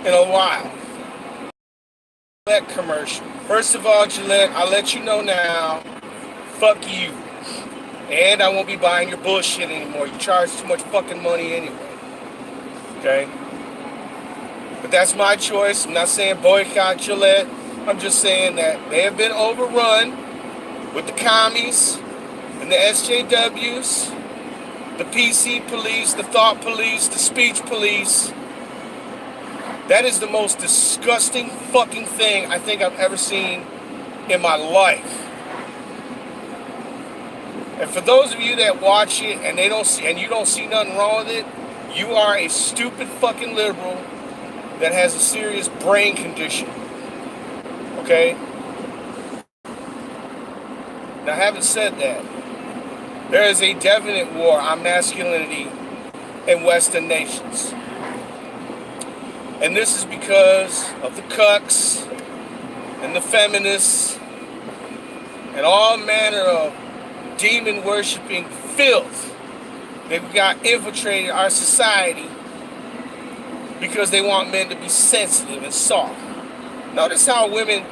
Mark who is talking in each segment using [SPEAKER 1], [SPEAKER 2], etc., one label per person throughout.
[SPEAKER 1] in a while. Gillette commercial. First of all, Gillette, I'll let you know now, fuck you. And I won't be buying your bullshit anymore. You charge too much fucking money anyway. Okay? But that's my choice. I'm not saying boycott Gillette. I'm just saying that they have been overrun with the commies and the SJWs, the PC police, the thought police, the speech police. That is the most disgusting fucking thing I think I've ever seen in my life. And for those of you that watch it and they don't see, and you don't see nothing wrong with it, you are a stupid fucking liberal that has a serious brain condition. Okay? Now, having said that, there is a definite war on masculinity in Western nations. And this is because of the cucks and the feminists and all manner of demon-worshipping filth that got infiltrated our society because they want men to be sensitive and soft. Notice how women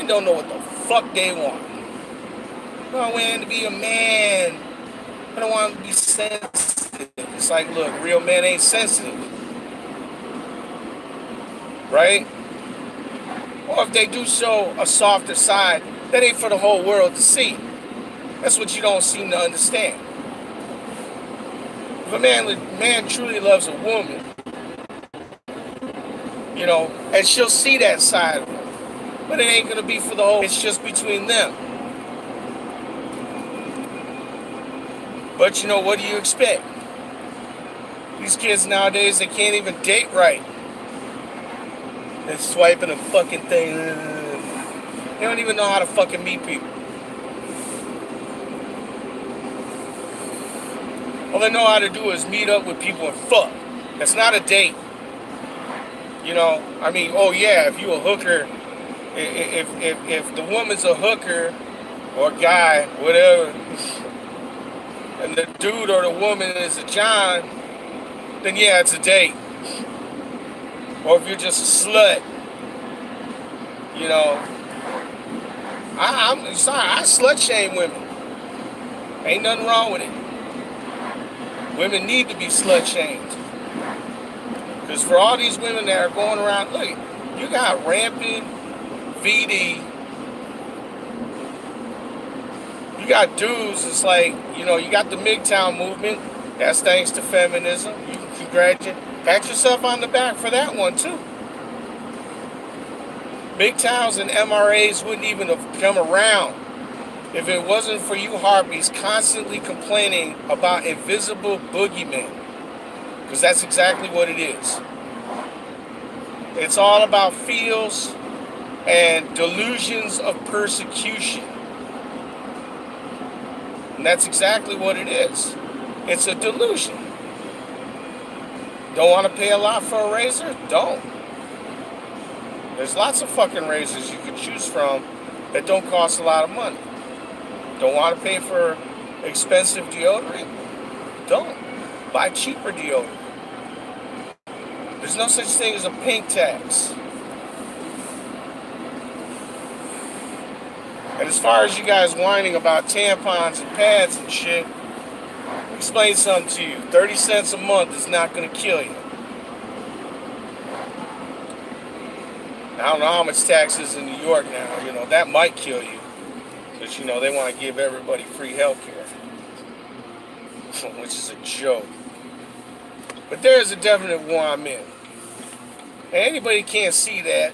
[SPEAKER 1] don't know what the fuck they want. I want men to be a man. I don't want them to be sensitive. It's like, look, real men ain't sensitive. Right? Or if they do show a softer side, that ain't for the whole world to see. That's what you don't seem to understand. If a man truly loves a woman, you know, and she'll see that side of him, but it ain't gonna be for the whole. It's just between them. But you know, what do you expect? These kids nowadays, they can't even date right. They're swiping a fucking thing. They don't even know how to fucking meet people. All they know how to do is meet up with people and fuck. That's not a date. You know, I mean, oh yeah, if you a hooker, if the woman's a hooker or guy, whatever, and the dude or the woman is a John, then yeah, it's a date. Or if you're just a slut, you know, I'm sorry, I slut shame women. Ain't nothing wrong with it. Women need to be slut shamed. Because for all these women that are going around, look, you got rampant VD. You got dudes, it's like, you know, you got the MGTOW movement. That's thanks to feminism. You can congratulate, pat yourself on the back for that one, too. MGTOWs and MRAs wouldn't even have come around if it wasn't for you harpies constantly complaining about invisible boogeymen. Because that's exactly what it is. It's all about feels and delusions of persecution. And that's exactly what it is. It's a delusion. Don't want to pay a lot for a razor? Don't. There's lots of fucking razors you can choose from that don't cost a lot of money. Don't want to pay for expensive deodorant? Don't. Buy cheaper deodorant. There's no such thing as a pink tax. And as far as you guys whining about tampons and pads and shit, explain something to you. 30 cents a month is not going to kill you. I don't know how much tax is in New York now. You know, that might kill you. Because, you know, they want to give everybody free health care. Which is a joke. But there is a definite war on men. And anybody can't see that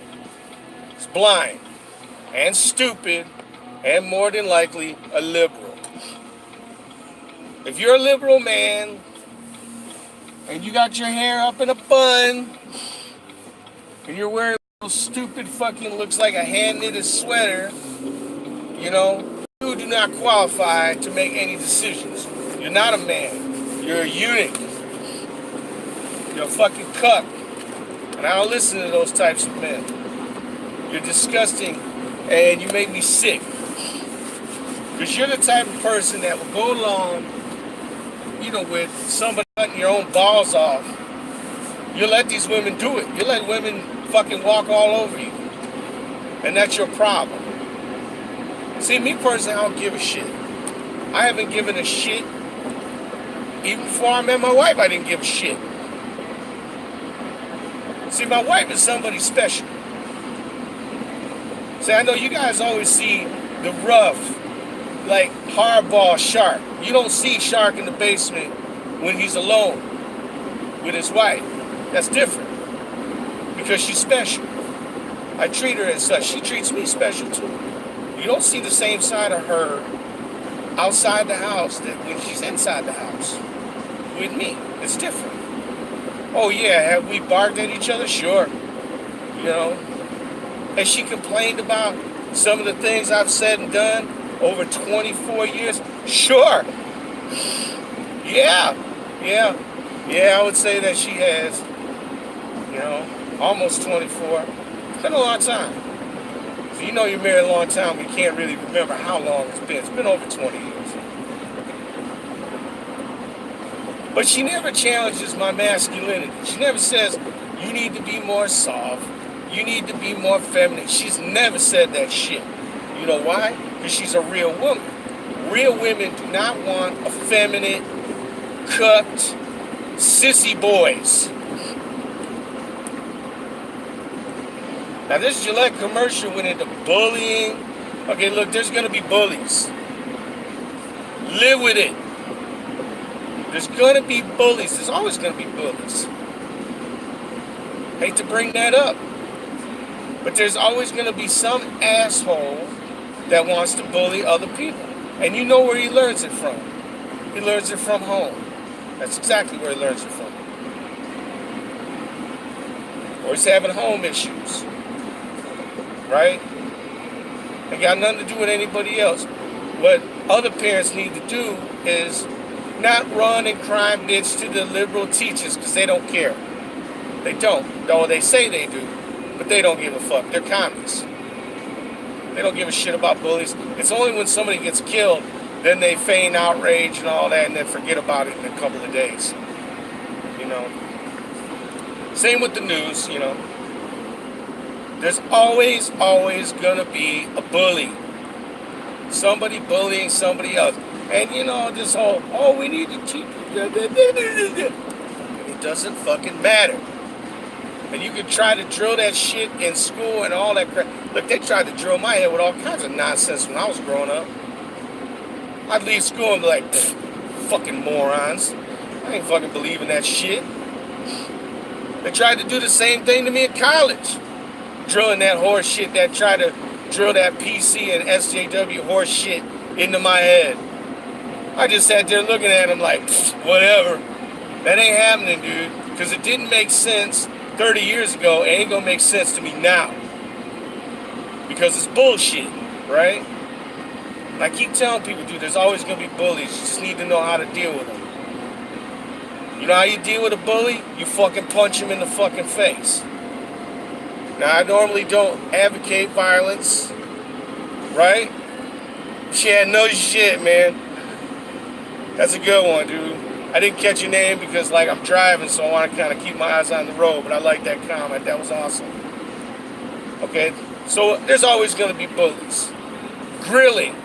[SPEAKER 1] is blind and stupid and more than likely a liberal. If you're a liberal man and you got your hair up in a bun and you're wearing a stupid fucking looks like a hand-knitted sweater, you know, you do not qualify to make any decisions. You're not a man. You're a eunuch. You're a fucking cuck. And I don't listen to those types of men. You're disgusting and you make me sick. Because you're the type of person that will go along, you know, with somebody cutting your own balls off You let these women do it. You let women fucking walk all over you. And that's your problem. See, me personally, I don't give a shit. I haven't given a shit. Even before I met my wife, I didn't give a shit. See, my wife is somebody special. See, I know you guys always see the rough, like hardball Shark. You don't see Shark in the basement when he's alone with his wife. That's different. Because she's special. I treat her as such. She treats me special too. You don't see the same side of her outside the house that when she's inside the house with me. It's different. Oh yeah, have we barked at each other? Sure. You know. Has she complained about some of the things I've said and done over 24 years? Sure. Yeah. Yeah, I would say that she has. You know, almost 24. It's been a long time. So you know you're married a long time, you can't really remember how long it's been. It's been over 20 years. But she never challenges my masculinity. She never says, you need to be more soft. You need to be more feminine. She's never said that shit. You know why? Because she's a real woman. Real women do not want effeminate, cucked, sissy boys. Now this Gillette commercial went into bullying. Okay, look, there's going to be bullies. Live with it. There's going to be bullies. There's always going to be bullies. Hate to bring that up. But there's always going to be some asshole that wants to bully other people. And you know where he learns it from. He learns it from home. That's exactly where he learns it from. Or he's having home issues. Right? Ain't got nothing to do with anybody else. What other parents need to do is not run and cry bitch to the liberal teachers because they don't care. They don't. Though they say they do. But they don't give a fuck. They're commies. They don't give a shit about bullies. It's only when somebody gets killed, then they feign outrage and all that and then forget about it in a couple of days. You know. Same with the news, you know. There's always gonna be a bully. Somebody bullying somebody else. And you know, this whole, oh, we need to teach. It doesn't fucking matter. And you can try to drill that shit in school and all that crap. Look, they tried to drill my head with all kinds of nonsense when I was growing up. I'd leave school and be like, fucking morons. I ain't fucking believing that shit. They tried to do the same thing to me in college. Drilling that horse shit, that tried to drill that PC and SJW horse shit into my head. I just sat there looking at him like, whatever. That ain't happening, dude. Because it didn't make sense 30 years ago. It ain't gonna make sense to me now. Because it's bullshit, right? And I keep telling people, dude, there's always gonna be bullies. You just need to know how to deal with them. You know how you deal with a bully? You fucking punch him in the fucking face. Now, I normally don't advocate violence, right? Yeah, no shit, man. That's a good one, dude. I didn't catch your name because, like, I'm driving, so I want to kind of keep my eyes on the road, but I like that comment. That was awesome. Okay? So, there's always going to be bullies. Grilling.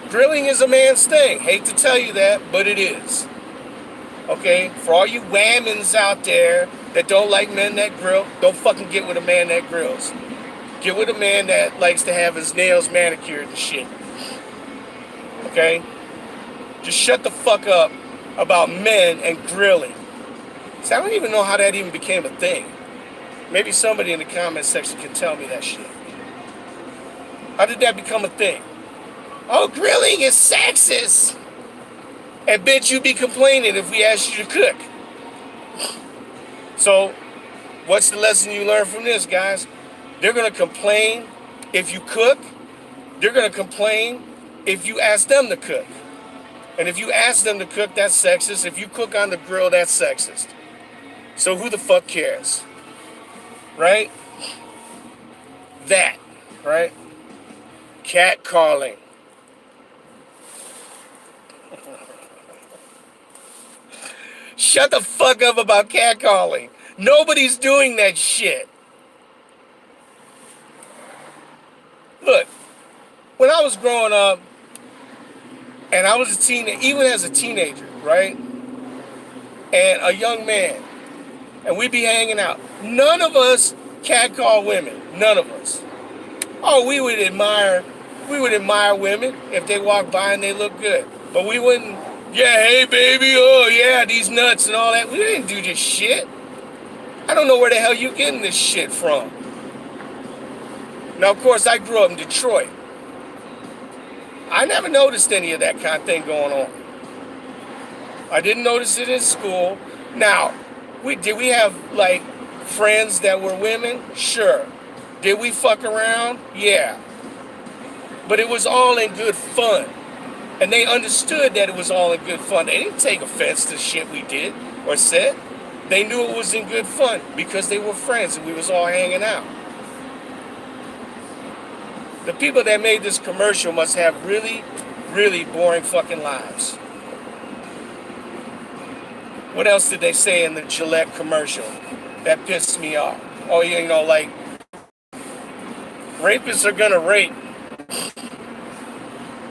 [SPEAKER 1] Grilling is a man's thing. Hate to tell you that, but it is. Okay? For all you whammons out there that don't like men that grill, don't fucking get with a man that grills. Get with a man that likes to have his nails manicured and shit. Okay? Just shut the fuck up about men and grilling. See, I don't even know how that even became a thing. Maybe somebody in the comment section can tell me that shit. How did that become a thing? Oh, grilling is sexist. And bitch, you'd be complaining if we asked you to cook. So, what's the lesson you learn from this, guys? They're going to complain if you cook. They're going to complain if you ask them to cook. And if you ask them to cook, that's sexist. If you cook on the grill, that's sexist. So who the fuck cares? Right? That, right? Cat calling. Shut the fuck up about catcalling. Nobody's doing that shit. Look, when I was growing up, and I was a teenager, even as a teenager, right? And a young man, and we'd be hanging out. None of us catcall women. None of us. Oh, we would admire women if they walk by and they look good. But we wouldn't, yeah, hey baby, oh yeah, these nuts and all that. We didn't do this shit. I don't know where the hell you getting this shit from. Now, of course, I grew up in Detroit. I never noticed any of that kind of thing going on. I didn't notice it in school. Now, did we have, like, friends that were women? Sure. Did we fuck around? Yeah. But it was all in good fun. And they understood that it was all in good fun. They didn't take offense to shit we did or said. They knew it was in good fun because they were friends and we was all hanging out. The people that made this commercial must have really, really boring fucking lives. What else did they say in the Gillette commercial that pissed me off? Oh, you know, like, rapists are gonna rape.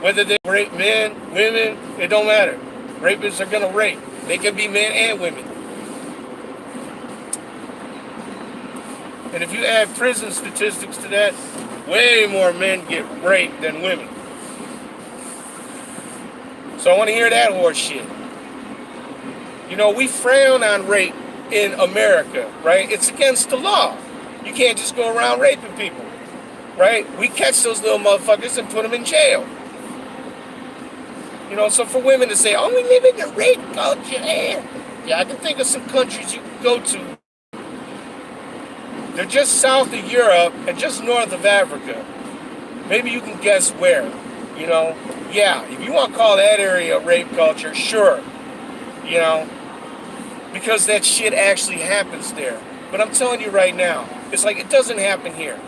[SPEAKER 1] Whether they rape men, women, it don't matter. Rapists are gonna rape. They can be men and women. And if you add prison statistics to that, way more men get raped than women. So I want to hear that horse shit. You know, we frown on rape in America, right? It's against the law. You can't just go around raping people, right? We catch those little motherfuckers and put them in jail. You know, so for women to say, oh, we live in the rape culture, yeah, I can think of some countries you can go to. They're just south of Europe and just north of Africa. Maybe you can guess where, you know. Yeah, if you want to call that area rape culture, sure, you know, because that shit actually happens there. But I'm telling you right now, it's like it doesn't happen here.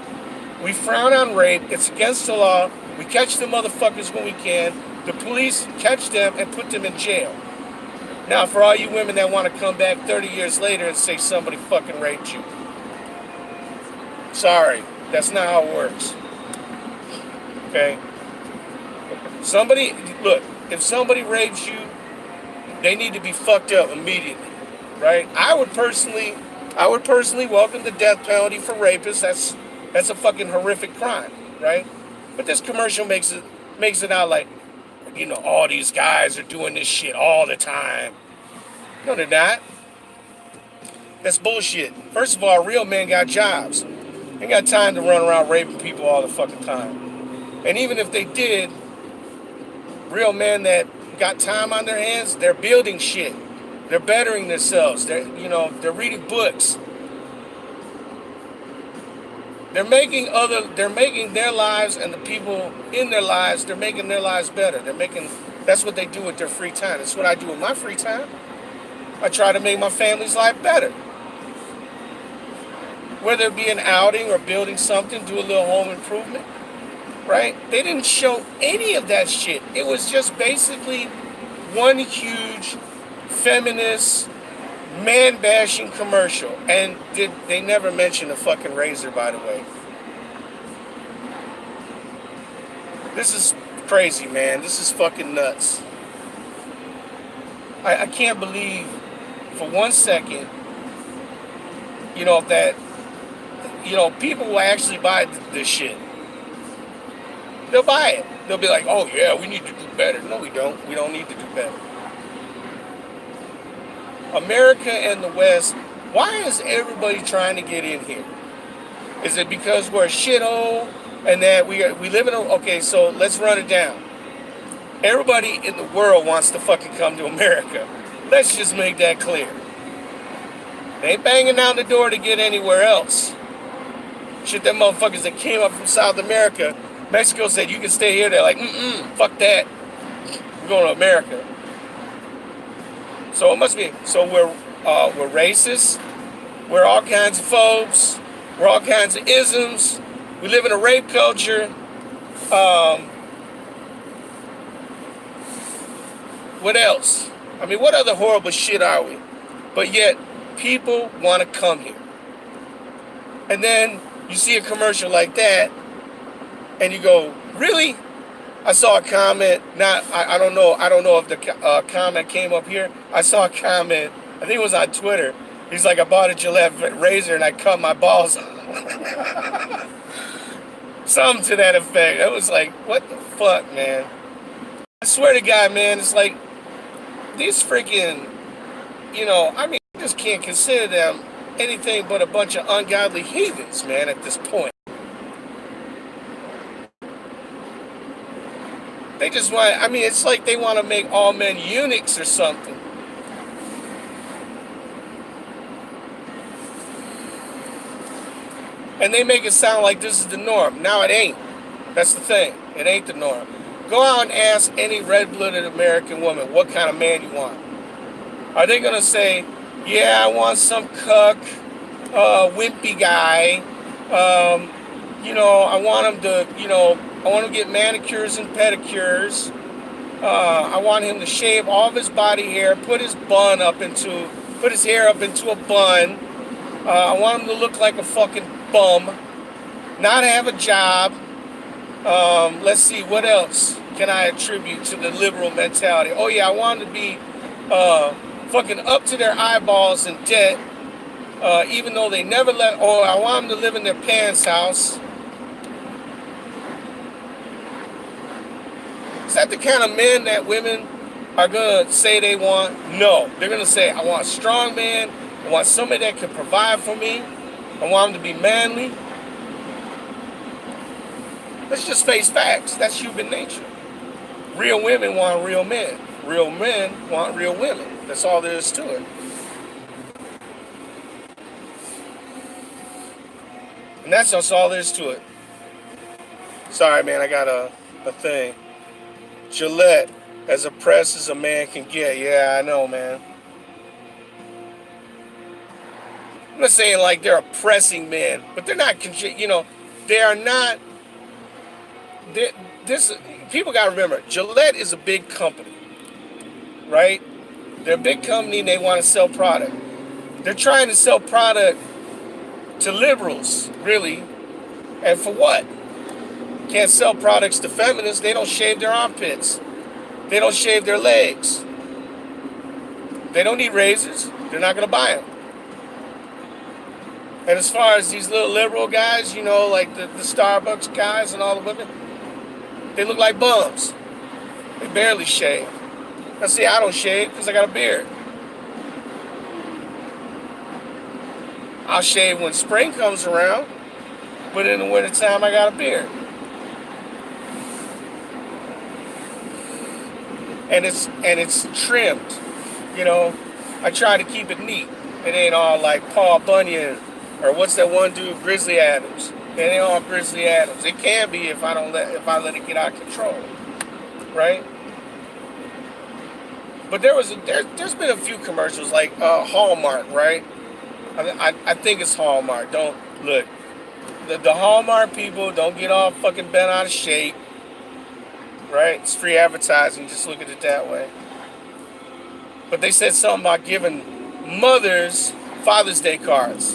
[SPEAKER 1] We frown on rape. It's against the law. We catch the motherfuckers when we can. The police catch them and put them in jail. Now, for all you women that want to come back 30 years later and say somebody fucking raped you, sorry, that's not how it works. Okay? Look, if somebody rapes you, they need to be fucked up immediately, right? I would personally welcome the death penalty for rapists. That's a fucking horrific crime, right? But this commercial makes it out like, you know, all these guys are doing this shit all the time. No, they're not. That's bullshit. First of all, real men got jobs. Ain't got time to run around raping people all the fucking time. And even if they did, real men that got time on their hands, they're building shit. They're bettering themselves. They're reading books. They're making their lives and the people in their lives, they're making their lives better. That's what they do with their free time. That's what I do with my free time. I try to make my family's life better. Whether it be an outing or building something, do a little home improvement, right? They didn't show any of that shit. It was just basically one huge feminist, man-bashing commercial. And they never mentioned a fucking razor, by the way. This is crazy, man. This is fucking nuts. I can't believe for 1 second, you know, that, you know, people will actually buy this shit. They'll buy it. They'll be like, oh yeah, we need to do better. No, we don't. We don't need to do better. America and the West, why is everybody trying to get in here? Is it because we're a shithole and that we live in a... Okay, so let's run it down. Everybody in the world wants to fucking come to America. Let's just make that clear. They ain't banging down the door to get anywhere else. Shit, them motherfuckers that came up from South America, Mexico said, you can stay here. They're like, fuck that. We're going to America. So it must be. So we're racist. We're all kinds of phobes. We're all kinds of isms. We live in a rape culture. What else? I mean, what other horrible shit are we? But yet, people want to come here. And then you see a commercial like that, and you go, really? I saw a comment. I don't know. I don't know if the comment came up here. I saw a comment. I think it was on Twitter. He's like, I bought a Gillette razor and I cut my balls. Something to that effect. It was like, what the fuck, man? I swear to God, man, it's like these freaking, I mean, I just can't consider them anything but a bunch of ungodly heathens, man, at this point. They just want, I mean, it's like they want to make all men eunuchs or something. And they make it sound like this is the norm. Now it ain't. That's the thing. It ain't the norm. Go out and ask any red-blooded American woman what kind of man you want. Are they going to say, yeah, I want some cuck, wimpy guy. I want him to, I want him to get manicures and pedicures. I want him to shave all of his body hair, put his hair up into a bun. I want him to look like a fucking bum, not have a job. Let's see, what else can I attribute to the liberal mentality? Oh yeah, I want him to be fucking up to their eyeballs in debt, even though they never I want them to live in their parents' house. Is that the kind of men that women are going to say they want? No. They're going to say, I want a strong man. I want somebody that can provide for me. I want him to be manly. Let's just face facts. That's human nature. Real women want real men. Real men want real women. That's all there is to it. And that's just all there is to it. Sorry, man, I got a thing. Gillette, as oppressed as a man can get. Yeah, I know, man. I'm not saying like they're oppressing men, but they're not, they are not. People got to remember, Gillette is a big company, right? They're a big company and they want to sell product. They're trying to sell product to liberals, really. And for what? Can't sell products to feminists. They don't shave their armpits. They don't shave their legs. They don't need razors. They're not going to buy them. And as far as these little liberal guys, like the Starbucks guys and all the women, they look like bums. They barely shave. Now see, I don't shave because I got a beard. I'll shave when spring comes around, but in the wintertime I got a beard. And it's trimmed. I try to keep it neat. It ain't all like Paul Bunyan or what's that one dude, Grizzly Adams. It ain't all Grizzly Adams. It can be if I let it get out of control, right? But there's been a few commercials like Hallmark, right? I think it's Hallmark. Don't look. The Hallmark people don't get all fucking bent out of shape, right? It's free advertising. Just look at it that way. But they said something about giving mothers Father's Day cards.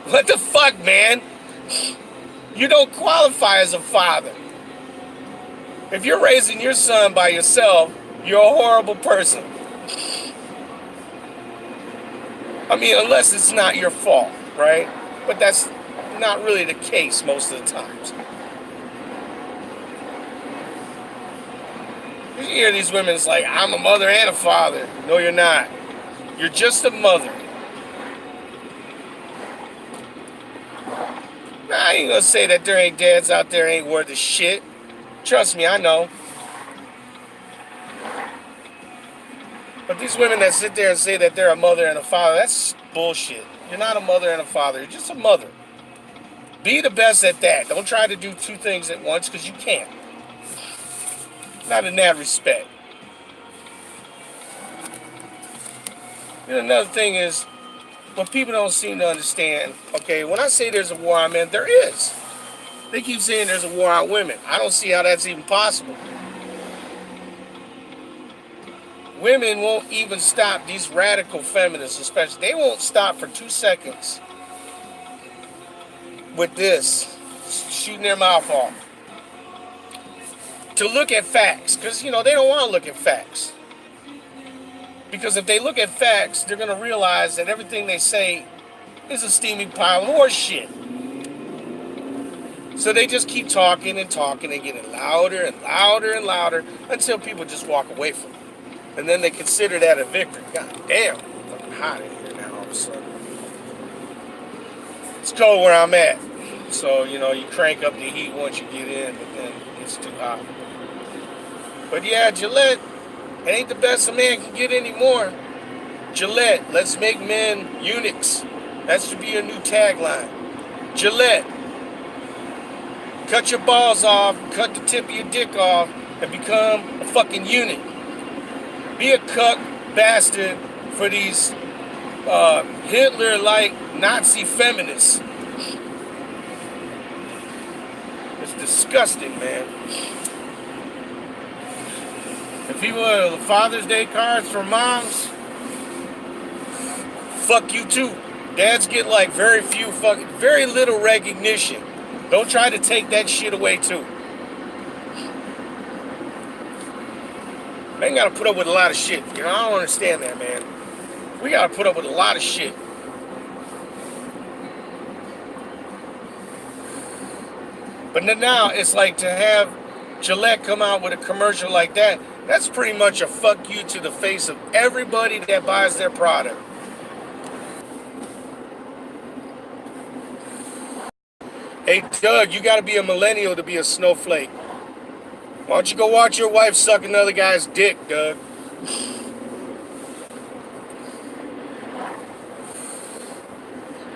[SPEAKER 1] What the fuck, man? You don't qualify as a father. If you're raising your son by yourself, you're a horrible person. I mean, unless it's not your fault, right? But that's not really the case most of the times. You hear these women, it's like, I'm a mother and a father. No, you're not. You're just a mother. Nah, I ain't gonna say that there ain't dads out there ain't worth a shit. Trust me, I know. But these women that sit there and say that they're a mother and a father, that's bullshit. You're not a mother and a father. You're just a mother. Be the best at that. Don't try to do two things at once because you can't. Not in that respect. Another thing is, what people don't seem to understand, okay, when I say there's a war on men, there is. They keep saying there's a war on women. I don't see how that's even possible. Women won't even stop, these radical feminists especially, they won't stop for 2 seconds with this, shooting their mouth off, to look at facts, because, they don't want to look at facts. Because if they look at facts, they're going to realize that everything they say is a steaming pile of horse shit. So they just keep talking and talking and getting louder and louder and louder until people just walk away from it. And then they consider that a victory. God damn, it's fucking hot in here now all of a sudden. It's cold where I'm at. So, you crank up the heat once you get in, but then it's too hot. But yeah, Gillette, it ain't the best a man can get anymore. Gillette, let's make men eunuchs. That should be a new tagline. Gillette, cut your balls off, cut the tip of your dick off, and become a fucking eunuch. Be a cuck bastard for these Hitler-like Nazi feminists. It's disgusting, man. If people are the Father's Day cards for moms, fuck you too. Dads get like very little recognition. Don't try to take that shit away too. Men gotta put up with a lot of shit. I don't understand that, man. We gotta put up with a lot of shit. But now it's like to have Gillette come out with a commercial like that, that's pretty much a fuck you to the face of everybody that buys their product. Hey, Doug, you gotta be a millennial to be a snowflake. Why don't you go watch your wife suck another guy's dick, Doug?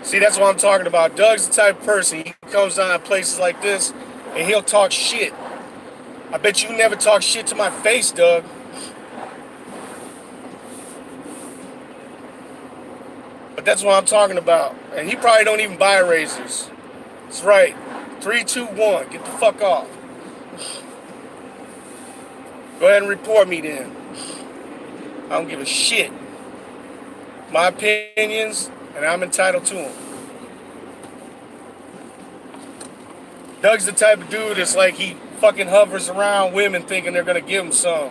[SPEAKER 1] See, that's what I'm talking about. Doug's the type of person, he comes down at places like this, and he'll talk shit. I bet you never talk shit to my face, Doug. But that's what I'm talking about. And he probably don't even buy razors. That's right. 3, 2, 1. Get the fuck off. Go ahead and report me then. I don't give a shit. My opinions, and I'm entitled to them. Doug's the type of dude that's like he fucking hovers around women thinking they're gonna give him some.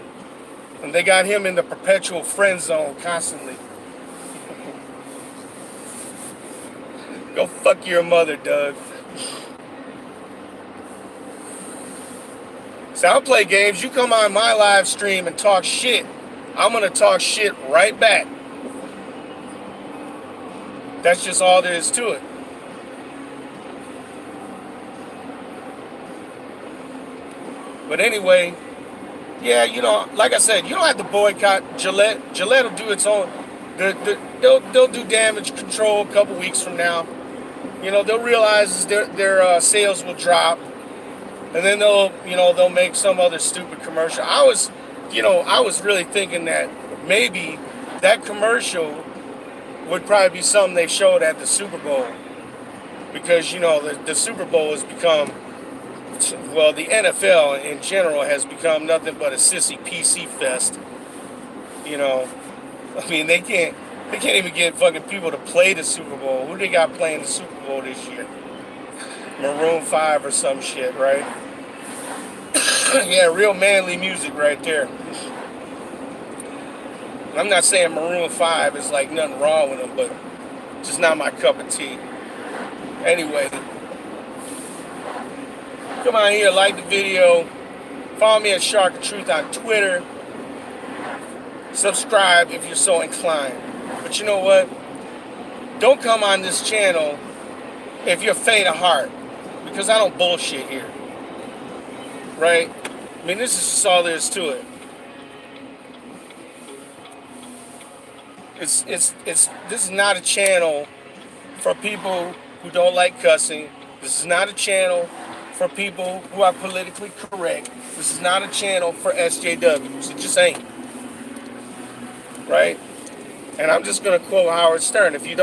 [SPEAKER 1] And they got him in the perpetual friend zone constantly. Go fuck your mother, Doug. So I don't play games. You come on my live stream and talk shit, I'm gonna talk shit right back. That's just all there is to it. But anyway, yeah, like I said, you don't have to boycott Gillette. Gillette will do its own. They'll do damage control a couple weeks from now. They'll realize their sales will drop, and then they'll make some other stupid commercial. I was really thinking that maybe that commercial would probably be something they showed at the Super Bowl, because the Super Bowl has become, well, the NFL in general has become nothing but a sissy PC fest. I mean, they can't even get fucking people to play the Super Bowl. Who they got playing the Super Bowl this year? Maroon 5 or some shit, right? Yeah, real manly music right there. I'm not saying Maroon 5 is like nothing wrong with them, but just not my cup of tea. Anyway, come on here, like the video. Follow me at Shark of Truth on Twitter. Subscribe if you're so inclined. But you know what? Don't come on this channel if you're faint of heart, because I don't bullshit here. Right? I mean, this is just all there is to it. This is not a channel for people who don't like cussing. This is not a channel for people who are politically correct. This is not a channel for SJWs. It just ain't. Right? And I'm just going to quote Howard Stern. If you don't